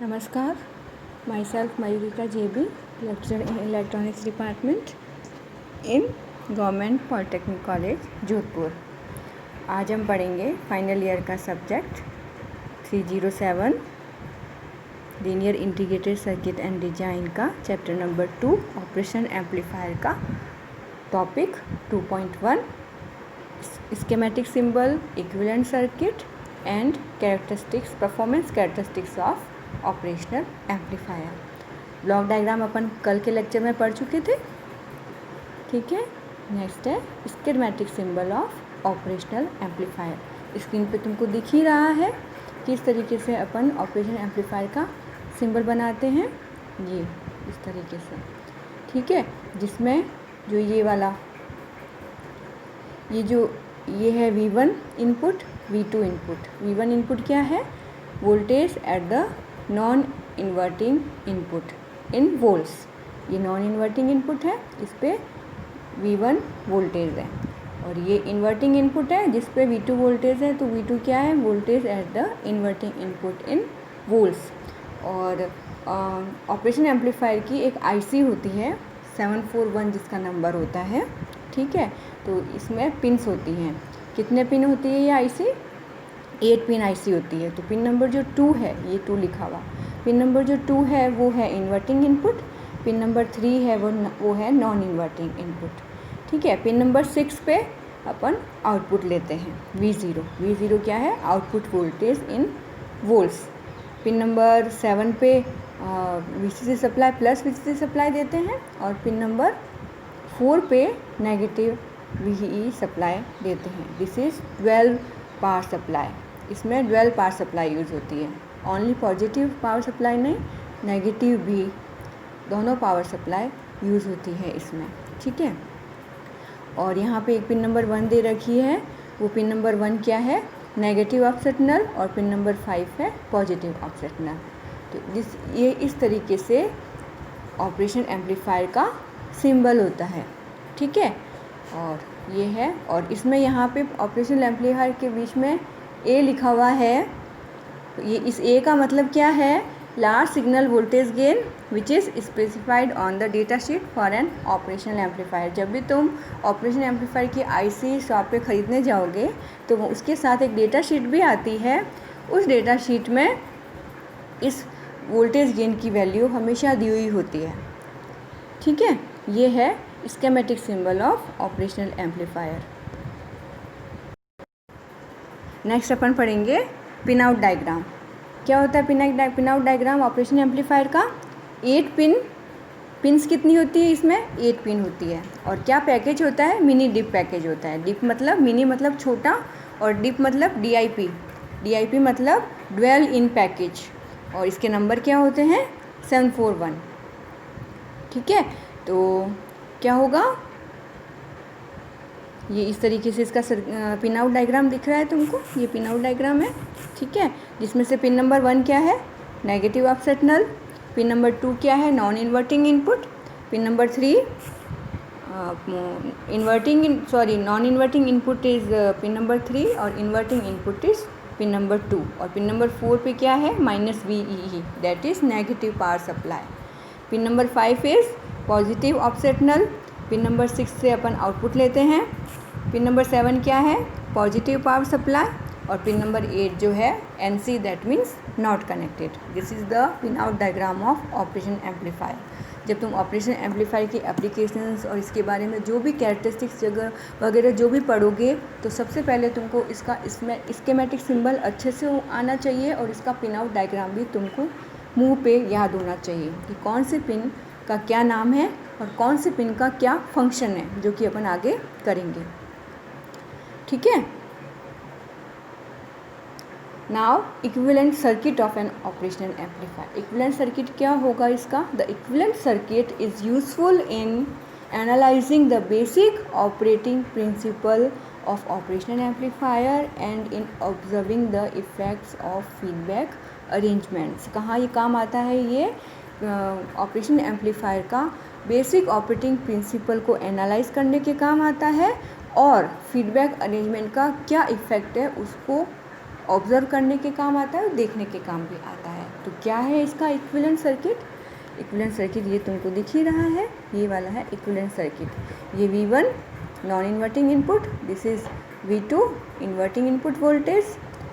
Namaskar, myself Mayurika JB, lecturer in Electronics Department in government polytechnic college Jodhpur. आज हम पढ़ेंगे final year का subject 307 linear integrated circuit and design का chapter number 2 operation amplifier का topic 2.1 schematic symbol, equivalent circuit and characteristics, performance characteristics of operational amplifier. Block diagram अपन कल के lecture में पढ़ चुके थे, ठीक है। नेक्स्ट है schematic symbol of operational amplifier. Screen पे तुमको दिख ही रहा है किस तरीके से अपन ऑपरेशनल एम्पलीफायर का सिंबल बनाते हैं, ये इस तरीके से, ठीक है। जिसमें जो ये वाला ये है V1 input, V2 input. V1 input क्या है? Voltage at the non inverting input in volts. ये नॉन इन्वर्टिंग इनपुट है, इस पे V1 वोल्टेज है, और ये इन्वर्टिंग इनपुट है जिस पे V2 वोल्टेज है। तो V2 क्या है? Voltage at the inverting input in volts. और ऑपरेशन एम्पलीफायर की एक IC होती है 741 जिसका नंबर होता है, ठीक है। तो इसमें पिन्स होती हैं। कितने पिन होती है ये IC? 8 पिन IC होती है। तो पिन नंबर जो 2 है, ये 2 लिखा हुआ, पिन नंबर जो 2 है वो है इन्वर्टिंग इनपुट, पिन नंबर 3 है वो है नॉन इन्वर्टिंग इनपुट, ठीक है। पिन नंबर 6 पे अपन आउटपुट लेते हैं V0। V0 क्या है? आउटपुट वोल्टेज इन वोल्ट्स। पिन नंबर 7 पे VCC supply plus VCC supply देते हैं, और पिन नंबर 4 पे नेगेटिव VEE सप्लाई देते हैं। This is 12 power supply. इसमें 12 पावर सप्लाई यूज़ होती है, ओनली पॉजिटिव पावर सप्लाई नहीं, नेगेटिव भी, दोनों पावर सप्लाई यूज़ होती है इसमें, ठीक है। और यहाँ पे एक पिन नंबर 1 दे रखी है, वो पिन नंबर 1 क्या है? नेगेटिव ऑफसेट नल, और पिन नंबर 5 है पॉजिटिव ऑफसेट नल। तो ये इस तरीके से ऑपरेशन एम्पलीफायर का सिंबल होता है, ठीक है। और ये है, और इसमें यहाँ पे ऑपरेशन एम्पलीफायर के बीच में A लिखा हुआ है। तो ये इस A का मतलब क्या है? Large signal voltage gain which is specified on the data sheet for an operational amplifier. जब भी तुम ऑपरेशन एम्पलीफायर की IC शॉप पे ख़रीदने जाओगे तो उसके साथ एक डेटा शीट भी आती है। उस डेटा शीट में इस वोल्टेज गेन की वैल्यू हमेशा दी हुई होती है, ठीक है। ये है schematic symbol of operational amplifier. Next अपन पढ़ेंगे पिन आउट डायग्राम। क्या होता है pin out diagram operation amplifier का? 8 पिन्स कितनी होती है इसमें? 8 पिन होती है। और क्या पैकेज होता है? मिनी डिप पैकेज होता है। डिप मतलब मिनी मतलब छोटा, और डिप मतलब DIP मतलब ड्वेल इन पैकेज। और इसके नंबर क्या होते हैं? 741, ठीक है। तो क्या होगा? ये इस तरीके से इसका पिन आउट डायग्राम दिख रहा है तुमको, ये पिन आउट डायग्राम है, ठीक है। जिसमें से पिन नंबर 1 क्या है? Negative offset null. Pin number 2 क्या है? Non inverting input. Pin number 3 non inverting input is pin number 3, और inverting input is pin number 2। और पिन नंबर 4 पे क्या है? -VEE, that is negative power supply. Pin number 5 is positive offset null. Pin number 6 से अपन output लेते हैं। Pin number 7 क्या है? Positive power supply. और पिन नंबर 8 जो है NC, that means not connected. This is the pin out diagram of operation amplifier. जब तुम ऑपरेशन एम्पलीफायर की एप्लीकेशंस और इसके बारे में जो भी कैरेक्टरिस्टिक्स वगैरह जो भी पढ़ोगे, तो सबसे पहले तुमको इसमें स्कीमेटिक सिंबल अच्छे से आना चाहिए, और इसका पिन आउट डायग्राम भी तुमको मुंह पे याद होना चाहिए कि कौन से पिन का क्या नाम है और कौन से पिन का क्या फंक्शन है, जो कि अपन आगे करेंगे, ठीक है। Now equivalent circuit of N operational amplifier. Equivalent circuit क्या होगा इसका? The equivalent circuit is useful in analysing the basic operating principle of operational amplifier and in observing the effects of feedback arrangements. कहाँ ये काम आता है? ये operation amplifier का बेसिक ऑपरेटिंग प्रिंसिपल को एनालाइज करने के काम आता है, और फीडबैक अरेंजमेंट का क्या इफ़ेक्ट है उसको ऑब्ज़र्व करने के काम आता है और देखने के काम भी आता है। तो क्या है इसका इक्विवेलेंट सर्किट? इक्विवेलेंट सर्किट ये तुमको दिख ही रहा है, ये वाला है इक्विवेलेंट सर्किट। ये V1 non inverting input, this is V2 inverting input voltage,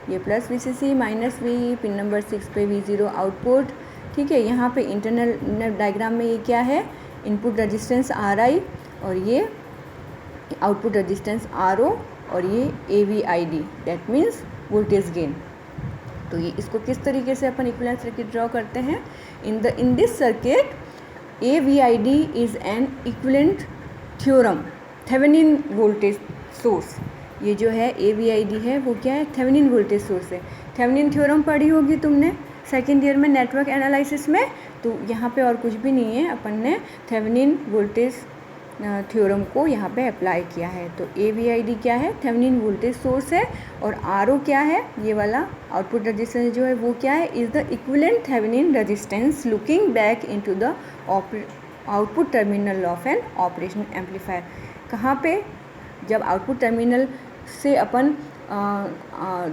ये plus VCC minus V, pin number 6 पे V0 आउटपुट। ठीक है, यहाँ पे इंटरनल डायग्राम में ये क्या है, इनपुट रजिस्टेंस RI और ये आउटपुट रजिस्टेंस RO और ये AVID, that means voltage gain. तो ये इसको किस तरीके से अपन इक्विवेलेंट सर्किट ड्रॉ करते हैं? In this circuit AVID is an equivalent theorem, Thevenin voltage source. ये जो है AVID है वो क्या है? थेवेनिन वोल्टेज सोर्स है। थेवेनिन थ्योरम पढ़ी होगी तुमने सेकेंड ईयर में नेटवर्क एनालिसिस में। तो यहाँ पे और कुछ भी नहीं है, अपन ने थेवेनिन वोल्टेज थ्योरम को यहाँ पे अप्लाई किया है। तो AVID क्या है? थेवेनिन वोल्टेज सोर्स है। और RO क्या है? ये वाला आउटपुट रजिस्टेंस जो है वो क्या है? Is the equivalent Thevenin resistance looking back into the output terminal of an operation amplifier. कहाँ पे? जब आउटपुट टर्मिनल से अपन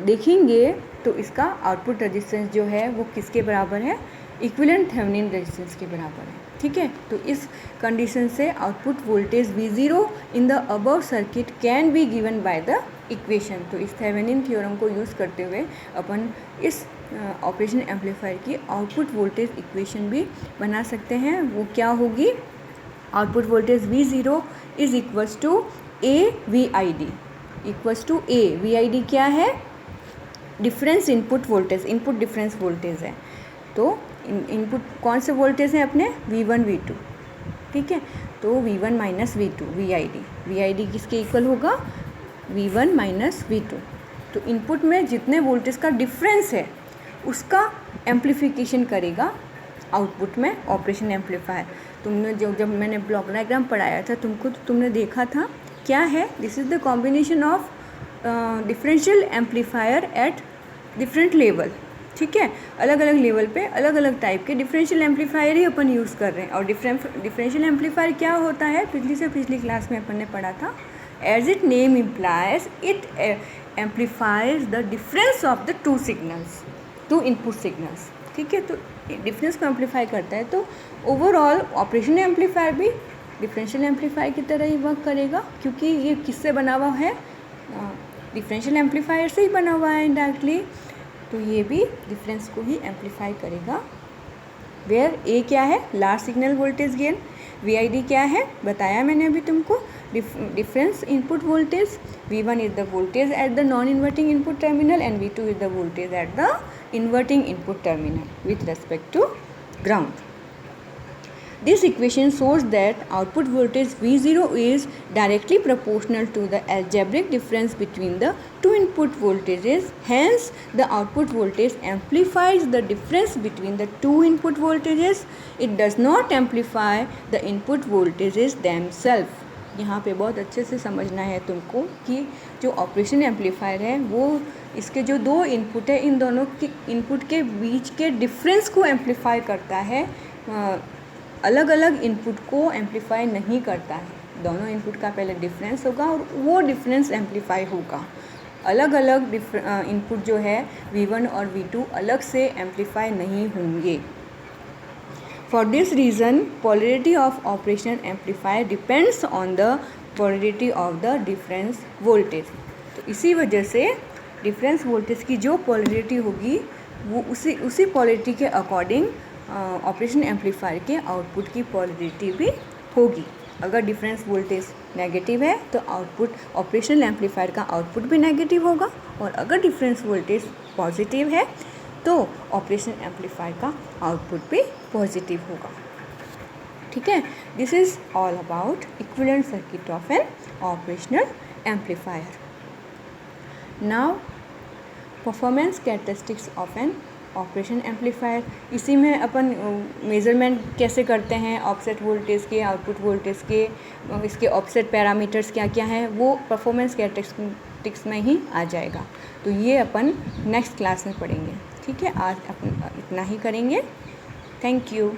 देखेंगे तो इसका आउटपुट रजिस्टेंस जो है वो किसके बराबर है? इक्विवेलेंट थेवेनिन रेजिस्टेंस के बराबर है। ठीक है, तो इस कंडीशन से output voltage V0 in the above circuit can be given by the equation. तो इस थेवेनिन थ्योरम को यूज़ करते हुए अपन इस ऑपरेशन एम्पलीफायर की आउटपुट वोल्टेज इक्वेशन भी बना सकते हैं। वो क्या होगी? Output voltage V0 is equals to AVID, equals to AVID क्या है? Difference input voltage, input difference voltage है। तो इनपुट कौन से वोल्टेज हैं अपने? V1 V2। ठीक है, तो V1 माइनस V2 VID किसके इक्वल होगा? V1 minus V2। तो इनपुट में जितने वोल्टेज का डिफरेंस है उसका एम्प्लीफिकेशन करेगा आउटपुट में ऑपरेशन एम्पलीफायर। तुमने जब मैंने ब्लॉक डायग्राम पढ़ाया था तुमको, तो तुमने देखा था क्या है? This is the combination of differential amplifier at different level. ठीक है, अलग अलग लेवल पे अलग अलग टाइप के डिफरेंशियल एम्पलीफायर ही अपन यूज़ कर रहे हैं। और डिफरेंशियल एम्पलीफायर क्या होता है? पिछली क्लास में अपन ने पढ़ा था। As it name implies, it amplifies the difference of the two input signals. ठीक है, तो डिफरेंस को एम्पलीफाई करता है। तो ओवरऑल ऑपरेशन एम्पलीफायर भी डिफरेंशियल एम्पलीफायर की तरह ही वर्क करेगा, क्योंकि ये किससे बना हुआ है? डिफरेंशियल एम्पलीफायर से ही बना हुआ है इनडायरेक्टली। तो ये भी डिफरेंस को ही एम्पलीफाई करेगा। वेयर A क्या है? Large signal voltage gain. VID क्या है? बताया मैंने अभी तुमको, difference input voltage. V1 is the voltage at the non inverting input terminal and V2 is the voltage at the inverting input terminal with respect to ground. This equation shows that output voltage V0 is directly proportional to the algebraic difference between the two input voltages. Hence, the output voltage amplifies the difference between the two input voltages. It does not amplify the input voltages themselves. यहाँ पे बहुत अच्छे से समझना है तुमको कि जो ऑपरेशन एम्पलीफायर है वो इसके जो दो इनपुट है, इन दोनों के इनपुट के बीच के डिफरेंस को एम्पलीफाई करता है, अलग अलग इनपुट को एम्पलीफाई नहीं करता है। दोनों इनपुट का पहले डिफरेंस होगा और वो डिफरेंस एम्पलीफाई होगा। अलग अलग इनपुट जो है V1 और V2 अलग से एम्पलीफाई नहीं होंगे। For this reason polarity of operation amplifier depends on the polarity of the difference voltage. तो इसी वजह से डिफरेंस वोल्टेज की जो पोलरिटी होगी वो उसी पोलरिटी के अकॉर्डिंग ऑपरेशन एम्पलीफायर के आउटपुट की पोलरिटी भी होगी। अगर डिफरेंस वोल्टेज नेगेटिव है तो आउटपुट ऑपरेशनल एम्पलीफायर का आउटपुट भी नेगेटिव होगा, और अगर डिफरेंस वोल्टेज पॉजिटिव है तो ऑपरेशन एम्पलीफायर का आउटपुट भी पॉजिटिव होगा। ठीक है, this is all about equivalent circuit of N operational amplifier. Now performance characteristics of an operation amplifier. इसी में अपन मेज़रमेंट कैसे करते हैं ऑफसेट वोल्टेज के, आउटपुट वोल्टेज के, इसके ऑफसेट पैरामीटर्स क्या क्या हैं वो परफॉर्मेंस कैरेक्टरिस्टिक्स में ही आ जाएगा। तो ये अपन नेक्स्ट क्लास में पढ़ेंगे। ठीक है, आज अपन इतना ही करेंगे। Thank you.